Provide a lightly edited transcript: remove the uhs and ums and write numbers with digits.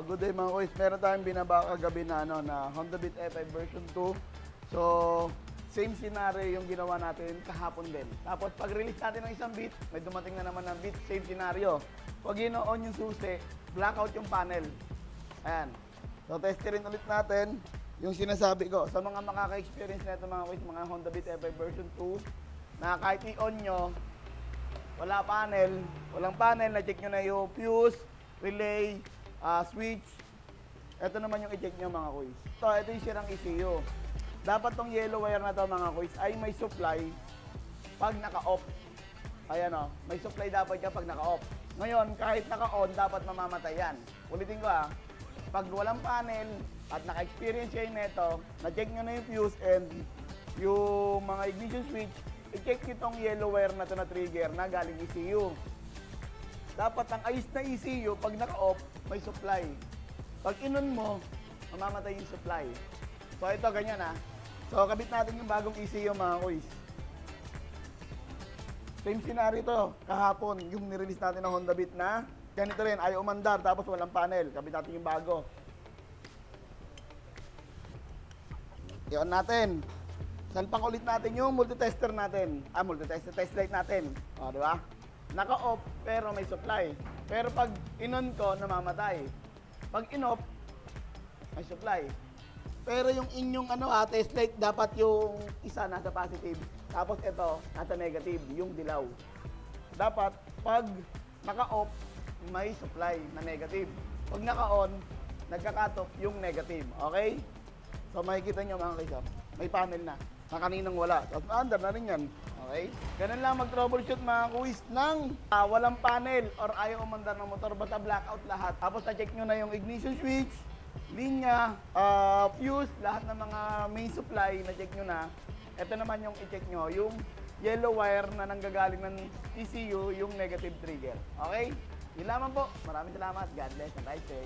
Good day mga kuys. Meron tayong binaba kagabi na, na Honda Beat E5 version 2. So, same scenario yung ginawa natin kahapon din. Tapos pag-release natin ng isang beat, may dumating na naman ng beat, same scenario. Pag on yung susi, blackout yung panel. Ayan. So, testerin ulit natin yung sinasabi ko. Sa mga makaka-experience na ito mga kuys, mga Honda Beat E5 version 2, na kahit i-on nyo, walang panel, na-check nyo na yung fuse, relay, switch. Ito naman yung i-check nyo mga kuys. Ito yung sirang ECU. Dapat tong yellow wire na to mga kuys ay may supply pag naka-off. Ayan o, may supply dapat yan pag naka-off. Ngayon, kahit naka-on, dapat mamamatay yan. Ulitin ko pag walang panel at naka-experience kayo nito, na-check nyo na yung fuse and yung mga ignition switch, i-check nyo itong yellow wire na to na trigger na galing ECU. Dapat ang ayos na ECU, pag naka-off, may supply. Pag inon mo, mamamatay yung supply. So ito, ganyan So kabit natin yung bagong ECU mga kuys. Same scenario to, kahapon, yung nirelease natin ng Honda Beat na ganito rin, ayaw umandar, tapos walang panel. Kabit natin yung bago. I-on natin. Salpak ulit natin yung multitester natin. Multitester, test light natin. O, di ba? Naka-off, pero may supply. Pero pag in-on ko, namamatay. Pag in-off, may supply. Pero yung inyong test light, dapat yung isa nasa positive. Tapos ito, nasa negative, yung dilaw. Dapat, pag naka-off, may supply na negative. Pag naka-on, nagka-cut off yung negative. Okay? So makikita nyo mga kaisap, may panel na kaninang wala. Tapos under na rin yan. Okay? Ganun lang mag-troubleshoot mga kuys ng walang panel or ayaw umandar ng motor, basta blackout lahat. Tapos na-check nyo na yung ignition switch, linya, fuse, lahat ng mga main supply, na-check nyo na. Ito naman yung i-check nyo, yung yellow wire na nanggagaling ng ECU, yung negative trigger. Okay? Yun lamang po. Maraming salamat. God bless and I say.